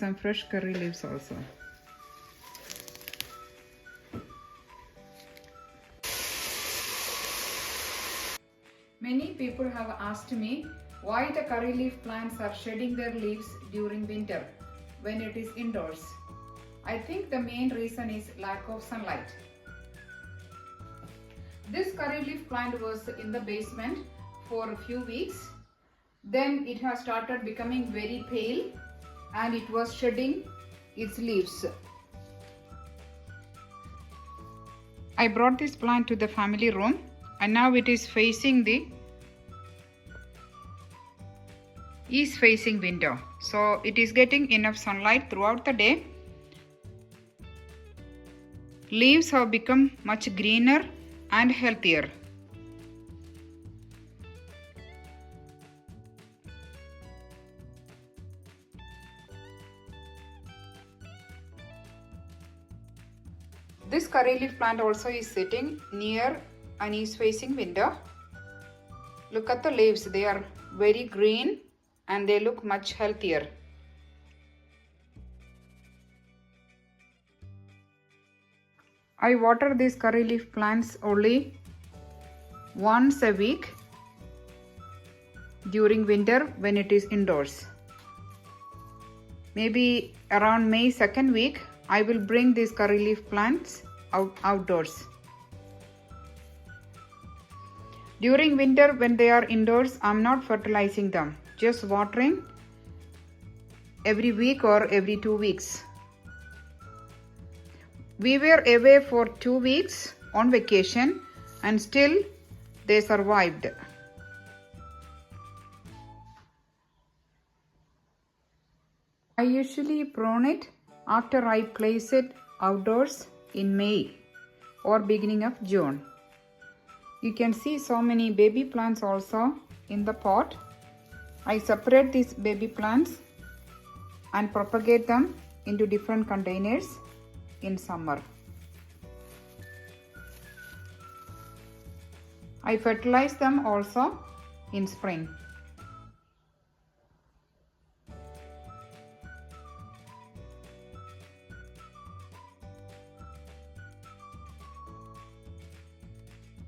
Some fresh curry leaves also. Many people have asked me why the curry leaf plants are shedding their leaves during winter when it is indoors. I think the main reason is lack of sunlight. This curry leaf plant was in the basement for a few weeks. Then it has started becoming very pale and it was shedding its leaves. I brought this plant to the family room and now it is facing the east facing window. So it is getting enough sunlight throughout the day. Leaves have become much greener and healthier. This curry leaf plant also is sitting near an east facing window. Look at the leaves, they are very green and they look much healthier. I water these curry leaf plants only once a week during winter when it is indoors. Maybe around May 2nd week, I will bring these curry leaf plants outdoors. During winter when they are indoors, I am not fertilizing them, just watering every week or every 2 weeks. We were away for 2 weeks on vacation and still they survived. I usually prune it after I place it outdoors in May or beginning of June. You can see so many baby plants also in the pot. I separate these baby plants and propagate them into different containers in summer. I fertilize them also in spring.